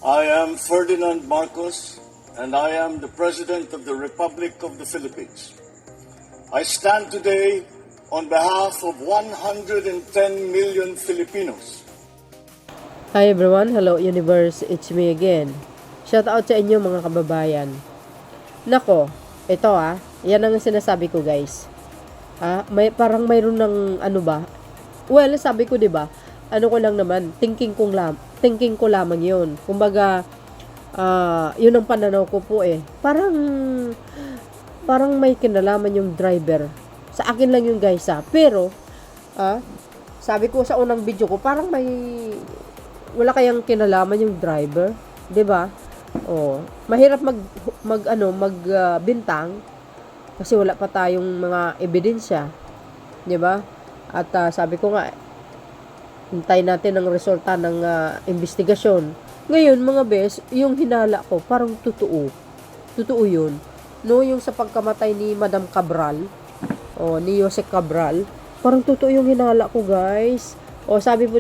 I am Ferdinand Marcos, and I am the President of the Republic of the Philippines. I stand today on behalf of 110 million Filipinos. Hi everyone, hello universe, it's me again. Shout out sa inyo mga kababayan. Nako, ito yan ang sinasabi ko guys. Parang mayroon ng ano ba? Well, sabi ko 'di ba? Ano ko lang naman, thinking ko lamang 'yun. Kumbaga, 'yun ang pananaw ko po eh. Parang may kinalaman yung driver. Sa akin lang yung guys Pero, sabi ko sa unang video ko, parang wala kayang kinalaman yung driver, 'di ba? Mahirap magbintang kasi wala pa tayong mga ebidensya, 'di ba? At sabi ko nga, hintayin natin ang resulta ng investigasyon. Ngayon, mga bes, yung hinala ko parang totoo. Totoo 'yun. No, yung sa pagkamatay ni Madam Cabral, ni Jose Cabral, parang totoo yung hinala ko, guys. Sabi po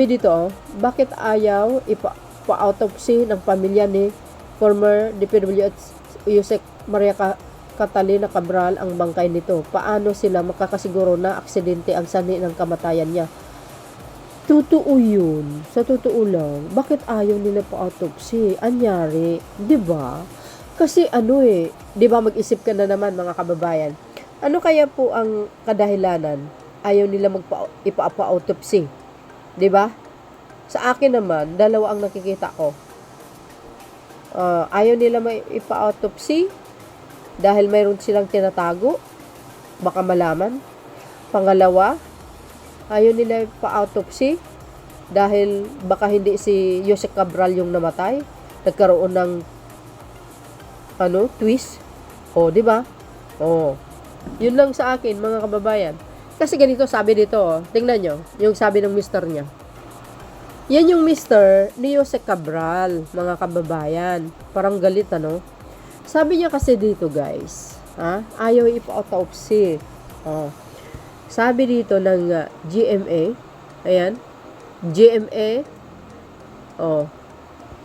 dito, bakit ayaw ipa-autopsy ng pamilya ni former DPWH Jose Maria Catalina Cabral ang bangkay nito? Paano sila makakasiguro na aksidente ang sanhi ng kamatayan niya? Totoo yun. Sa totoo lang, bakit ayaw nila pa-autopsy? Anyari, 'di ba? Kasi di ba, mag-isip ka na naman mga kababayan. Ano kaya po ang kadahilanan? Ayaw nila ipa-autopsy. 'Di ba? Sa akin naman, dalawa ang nakikita ko. Ayaw nila ipa-autopsy dahil mayroon silang tinatago, baka malaman. Pangalawa, ayaw nila ipa-autopsy dahil baka hindi si Jose Cabral yung namatay, nagkaroon ng twist. 'Di ba? Yun lang sa akin mga kababayan. Kasi ganito sabi dito, tingnan nyo, yung sabi ng mister niya. Yan yung mister ni Jose Cabral, mga kababayan. Parang galit, Sabi niya kasi dito, guys, ayaw ipa-autopsy. Sabi dito ng GMA, ayan, GMA,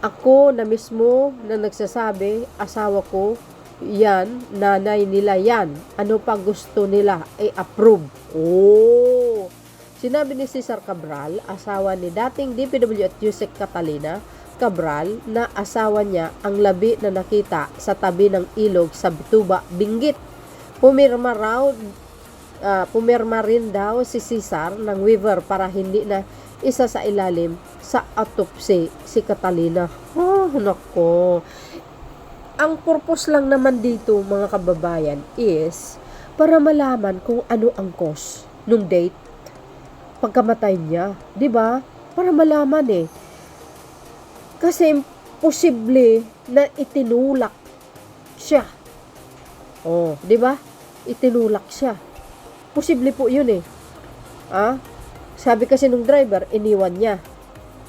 ako na mismo na nagsasabi, asawa ko, yan, nanay nila yan. Ano pa gusto nila? Approve. Sinabi ni Cesar Cabral, asawa ni dating DPWH Jose Catalina Cabral, na asawa niya ang labi na nakita sa tabi ng ilog sa Bituba, Benguet. Pumirma rin daw si Cesar ng waiver para hindi na isa sa ilalim sa autopsy si Catalina. Nako. Ang purpose lang naman dito mga kababayan is para malaman kung ano ang cause nung date pagkamatay niya, 'di ba? Para malaman kasi posible na itinulak siya. 'Di ba? Itinulak siya. Posible po 'yun Sabi kasi nung driver, iniwan niya.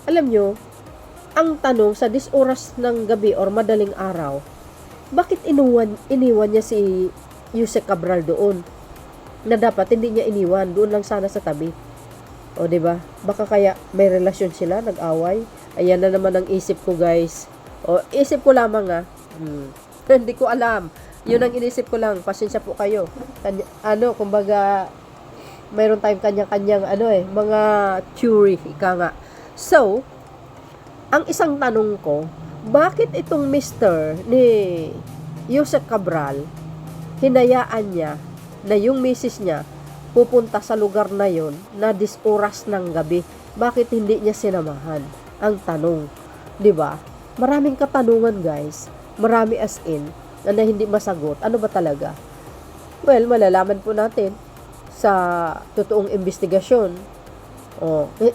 Alam nyo, ang tanong sa oras ng gabi or madaling araw, bakit iniwan niya si Jose Cabral doon? Na dapat hindi niya iniwan, doon lang sana sa tabi. 'Di ba? Baka kaya may relasyon sila, nag-away. Ayan na naman ang isip ko, guys. Isip ko lamang Hindi ko alam. 'Yun ang inisip ko lang. Pasensya po kayo. Kumbaga mayroon tayong kanya-kanyang mga theory, ika nga. So, ang isang tanong ko, bakit itong mister ni Jose Cabral, hinayaan niya na yung misis niya pupunta sa lugar na yon na oras ng gabi? Bakit hindi niya sinamahan? Ang tanong, 'di ba? Maraming katanungan, guys. Marami as in na hindi masagot. Ano ba talaga? Well, malalaman po natin sa totoong investigasyon.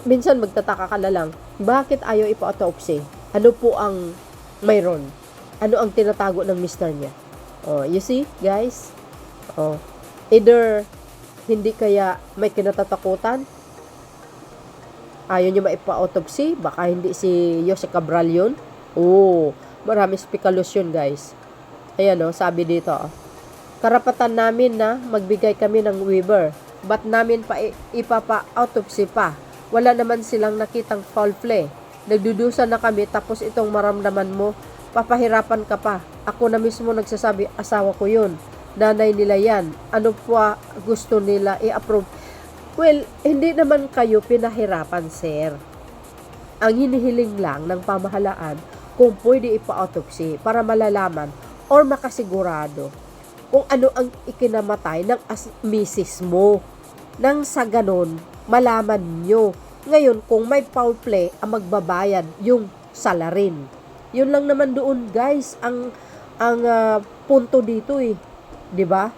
Minsan magtataka ka na lang, bakit ayaw ipa-autopsy? Ano po ang mayroon? Ano ang tinatago ng mister niya? You see, guys? Either hindi kaya may kinatatakutan, ayaw niya maipa-autopsy, baka hindi si Jose Cabral yun. Marami spekulasyon, guys. Ayan, sabi dito, karapatan namin na magbigay kami ng waiver. Ba't namin pa ipapa-autopsy pa? Wala naman silang nakitang foul play. nagdudusa na kami, tapos itong maramdaman mo, papahirapan ka pa. Ako na mismo nagsasabi, asawa ko yun, nanay nila yan, ano pa gusto nila i-approve. Well, hindi naman kayo pinahirapan, sir. Ang hinihiling lang ng pamahalaan kung pwede ipa-autopsy para malalaman or makasigurado kung ano ang ikinamatay ng misis mo. Nang sa ganon, malaman nyo. Ngayon, kung may foul play, ang magbabayad yung salarin. Yun lang naman doon, guys, ang punto dito eh. 'Di ba?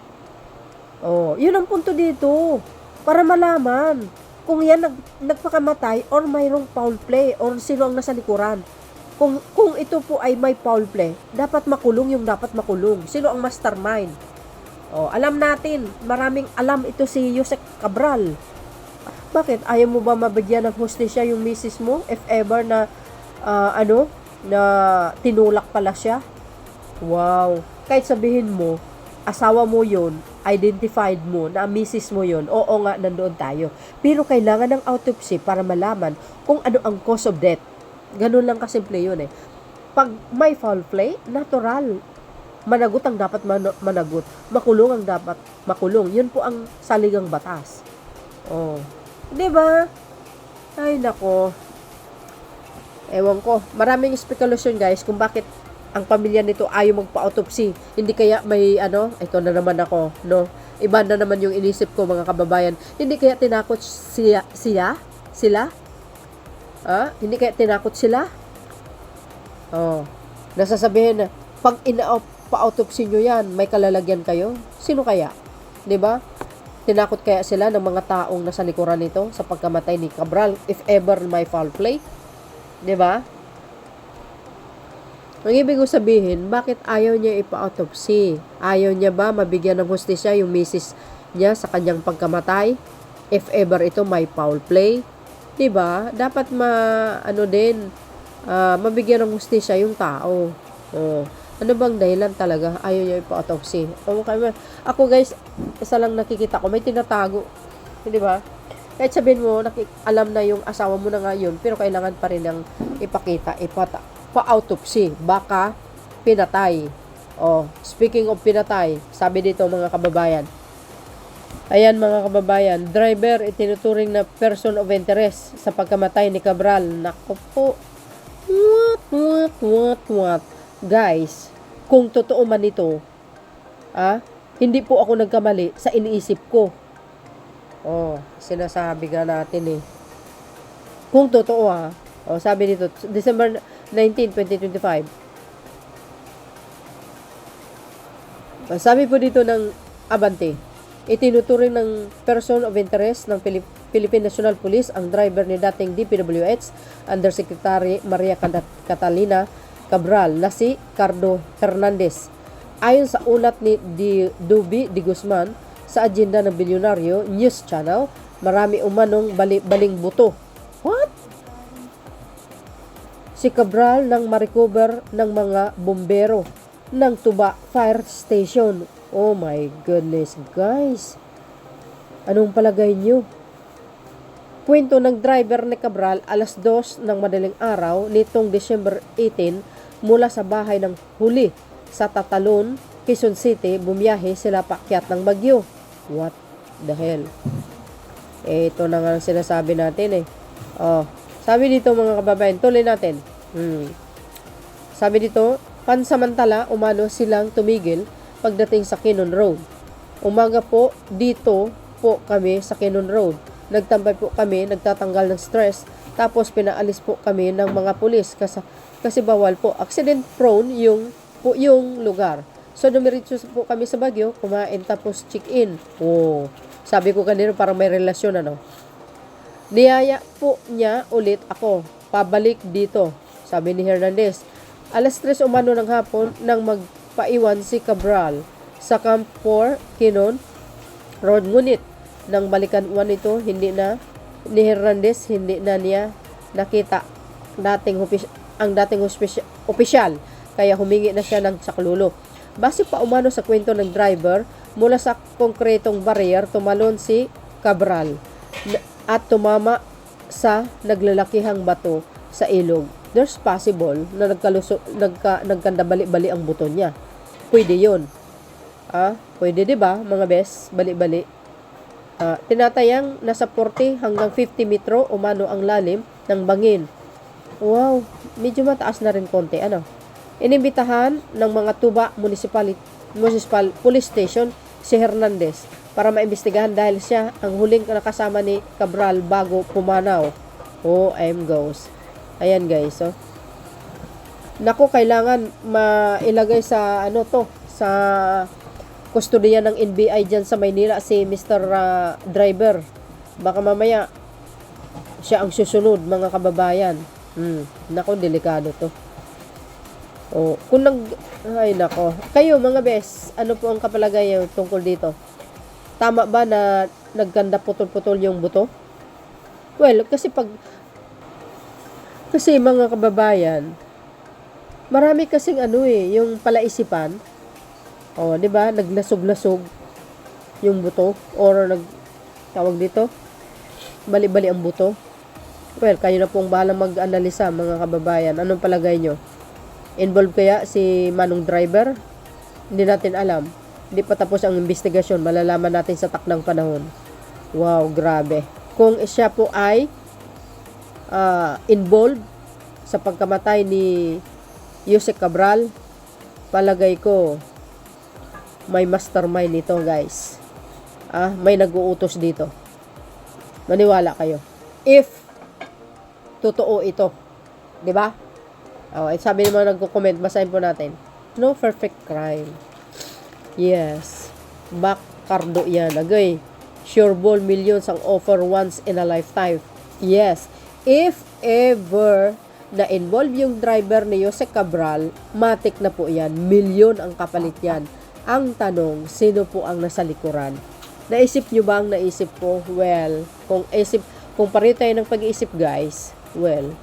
Oh, yun ang punto dito. Para malaman kung yan nagpakamatay or mayroong foul play or sino ang nasa likuran. Kung ito po ay may foul play, dapat makulong yung dapat makulong. Sino ang mastermind? Oh, alam natin, maraming alam ito si Yusek Cabral. Bakit? Ayaw mo ba mabigyan ng hustisya yung misis mo? If ever na, na tinulak pala siya? Wow. Kahit sabihin mo, asawa mo yun, identified mo na misis mo yun, oo nga, nandoon tayo. Pero kailangan ng autopsy para malaman kung ano ang cause of death. Ganun lang kasimple yun eh. Pag may foul play, natural. Managot ang dapat managot. Makulong ang dapat makulong. Yun po ang saligang batas. Oh. 'Di ba? Ay nako. Ewan ko. Maraming spekulasyon, guys, kung bakit ang pamilya nito ayaw magpa-autopsy. Hindi kaya may ito na naman ako, no? Iba na naman yung inisip ko, mga kababayan. Hindi kaya tinakot sila? Hindi kaya tinakot sila? Oh. Nasasabihin na, pag pa-autopsy nyo yan, may kalalagyan kayo? Sino kaya? 'Di ba? Tinakot kaya sila ng mga taong nasa likuran nito sa pagkamatay ni Cabral if ever may foul play? 'Di ba? Ang ibig ko sabihin, bakit ayaw niya ipa-autopsy? Ayaw niya ba mabigyan ng hustisya yung misis niya sa kanyang pagkamatay? If ever ito may foul play? 'Di ba? Dapat mabigyan ng hustisya yung tao. Oh. Ano bang dahilan talaga? Ayaw niya ipa-autopsy. Ako, guys, isa lang nakikita ko, may tinatago. Di ba? Kahit sabihin mo, alam na yung asawa mo na nga yun, pero kailangan pa rin ng ipakita, pa-autopsy. Baka pinatay. Oh, speaking of pinatay, sabi dito mga kababayan. Ayan mga kababayan, driver itinuturing na person of interest sa pagkamatay ni Cabral. Naku po. What? Guys, kung totoo man ito, hindi po ako nagkamali sa iniisip ko. Oh, sinasabi nga natin eh. Kung totoo sabi dito, December 19, 2025. Sabi po dito ng Abante, itinuturing ng person of interest ng Philippine National Police ang driver ni dating DPWH Undersecretary Maria Catalina Cabral na si Cardo Hernandez. Ayon sa ulat ni Duby de Guzman sa agenda ng Bilyonaryo News Channel, marami umanong baling buto. What? Si Cabral nang ma-recover ng mga bombero ng Tuba Fire Station. Oh my goodness, guys. Anong palagay nyo? Kwento ng driver ni Cabral alas 2 ng madaling araw nitong December 18 mula sa bahay ng huli sa Tatalon, Quezon City, bumiyahe sila paakyat ng Bagyo. What the hell? Ito na nga ang sinasabi natin eh. Oh, sabi dito mga kababayan, tuloy natin. Sabi dito, pansamantala umano silang tumigil pagdating sa Quezon Road. Umaga po dito po kami sa Quezon Road. Nagtambay po kami, nagtatanggal ng stress, tapos pinaalis po kami ng mga pulis kasi bawal po, accident prone yung lugar. So dumiretso po kami sa Baguio, kumain tapos check-in. Oh, sabi ko kanina parang may relasyon Niyaya po niya ulit ako, pabalik dito, sabi ni Hernandez. Alas 3 umano ng hapon nang magpaiwan si Cabral sa Camp 4 Quezon Road, ngunit nang balikan ito, hindi na ni Hernandez, hindi na niya nakita ang dating opisyal, kaya humingi na siya ng saklolo. Base pa umano sa kwento ng driver, mula sa konkretong barrier tumalon si Cabral at tumama sa naglalakihang bato sa ilog, there's possible na nagkandabali-bali ang buto niya. Pwede yun. Pwede, di ba, mga bes? Bali-bali. Tinatayang nasa 40 hanggang 50 metro umano ang lalim ng bangin. Wow, medyo mataas na rin konti. Inimbitahan ng mga Tuba Municipal Police Station si Hernandez para maimbestigahan dahil siya ang huling nakasama ni Cabral bago pumanaw. I'm ghost. Ayan guys, Naku, kailangan mailagay sa sa kustodiya ng NBI dyan sa Maynila si Mr. Driver. Baka mamaya siya ang susunod, mga kababayan. Naku, delikado to. Ay nako. Kayo mga bes, ano po ang kapalagayan tungkol dito? Tama ba na nagkanda putol-putol yung buto? Well, kasi mga kababayan, marami kasing yung palaisipan. 'Di ba? Naglasog-lasog yung buto or tawag dito, bali-bali ang buto. Well, kayo na pong bahalang mag-analisa, mga kababayan. Anong palagay nyo? Involved kaya si Manong Driver? Hindi natin alam. Hindi pa tapos ang investigasyon. Malalaman natin sa takdang panahon. Wow, grabe. Kung siya po ay involved sa pagkamatay ni Yusek Cabral, palagay ko may mastermind ito, guys. May nag-uutos dito. Maniwala kayo. If totoo ito, 'di ba? Sabi ng mga nagko-comment, basahin po natin. No perfect crime. Yes. Bakardo yan. Agay. Sure ball millions ang offer once in a lifetime. Yes. If ever na involve yung driver ni Yusek Cabral, matik na po yan. Milyon ang kapalit yan. Ang tanong, sino po ang nasa likuran? Naisip nyo ba ang naisip ko? Well, kung pareho tayo ng pag-iisip, guys, well,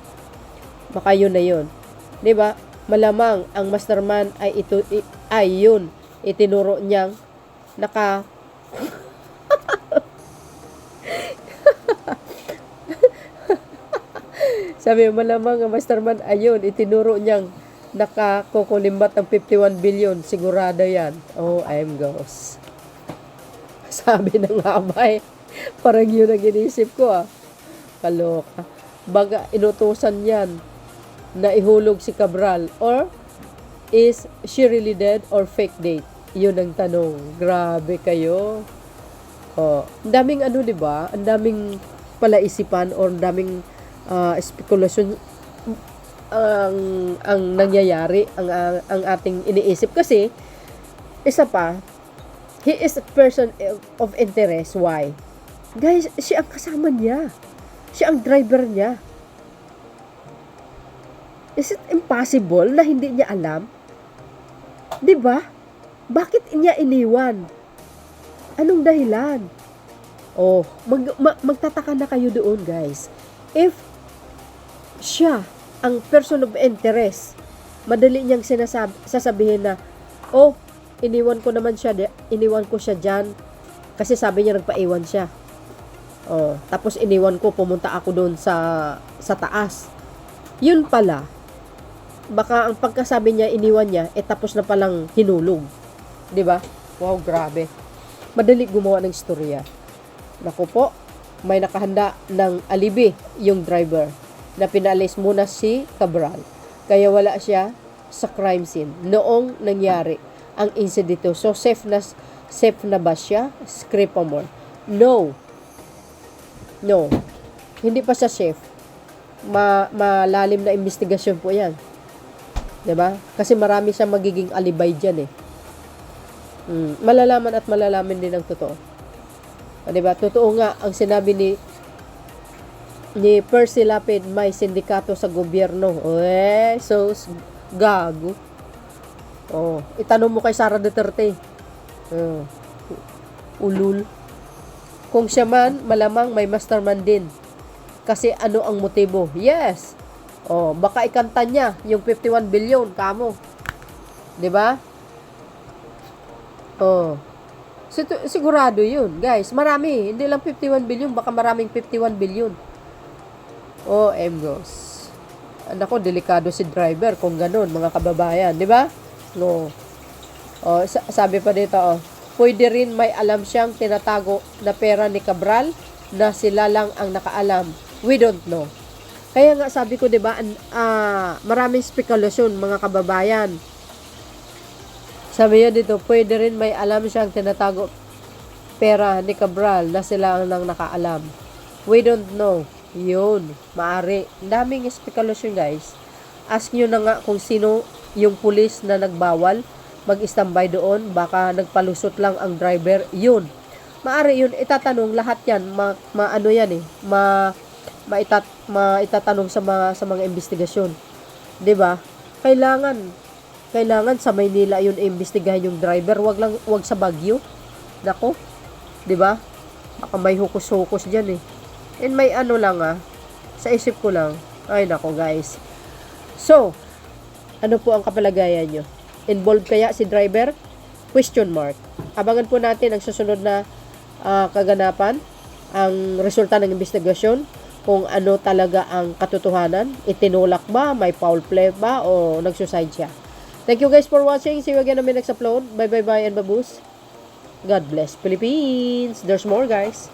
baka yun na yun. 'Di ba? Malamang ang mastermind ay yun. Itinuro niyang Sabi, malamang ang mastermind ay yun. Itinuro niyang nakakukulimbat ng 51 billion. Sigurado yan. I'm ghost. Sabi ng abay. Parang yun ang inisip ko, Kaloka. Baga, inutusan yan na ihulog si Cabral, or is she really dead or fake date? Yun ang tanong. Grabe kayo. Ang daming di ba? Ang daming palaisipan or ang daming spekulasyon ang nangyayari, ang ating iniisip kasi isa pa, he is a person of interest. Why? Guys, siya ang kasama niya. Siya ang driver niya. Is it impossible na hindi niya alam? 'Di ba? Bakit niya iniwan? Anong dahilan? Magtataka na kayo doon, guys. If siya ang person of interest, madali niyang sasabihin na, iniwan ko siya diyan kasi sabi niya nagpaiwan siya. Tapos iniwan ko, pumunta ako doon sa taas. Yun pala, baka ang pagkasabi niya, iniwan niya, tapos na palang hinulog. 'Di ba? Wow, grabe. Madali gumawa ng istorya. Naku po, may nakahanda ng alibi yung driver na pinalis muna si Cabral. Kaya wala siya sa crime scene noong nangyari ang insidente. So, safe na ba siya? Scripamore. No. Hindi pa siya safe. Malalim na investigasyon po yan. 'Di ba? Kasi marami siyang magiging alibay diyan Malalaman at malalaman din ang totoo. 'Di ba? Totoo nga ang sinabi ni Percy Lapid, may sindikato sa gobyerno. So gago. Itanong mo kay Sara Duterte. Ulul. Kung siya man, malamang may mastermind din. Kasi ano ang motibo? Yes. Baka ikanta niya yung 51 billion kamo. 'Di ba? Sigurado 'yun, guys. Marami, hindi lang 51 billion, baka maraming 51 billion. MGOS. Nako, delikado si driver kung ganun, mga kababayan, di ba? No. O, sabi pa dito, pwede rin may alam siyang tinatago na pera ni Cabral na sila lang ang nakaalam. We don't know. Kaya nga sabi ko, di ba, maraming spekulasyon, mga kababayan. Sabi niya dito, pwede rin may alam siyang tinatago pera ni Cabral na sila ang nakaalam. We don't know. Yun, maari. Daming spekulasyon, guys. Ask nyo na nga kung sino yung pulis na nagbawal mag-standby doon. Baka nagpalusot lang ang driver. Yun. Maari yun. Itatanong lahat yan. Maano yan eh. Maitatanong sa mga investigasyon. 'Di ba? Kailangan sa Maynila yun imbestigahan yung driver. Wag sa Baguio. Nako. 'Di ba? Baka may hukus-hukus diyan eh. And may ano lang sa isip ko lang. Ay nako guys. So, ano po ang kapalagayan nyo? Involved kaya si driver? Question mark. Abangan po natin ang susunod na kaganapan, ang resulta ng investigasyon, kung ano talaga ang katotohanan. Itinulak ba? May foul play ba? O nagsuicide siya? Thank you guys for watching. See you again on my next upload. Bye bye bye and baboos. God bless Philippines. There's more guys.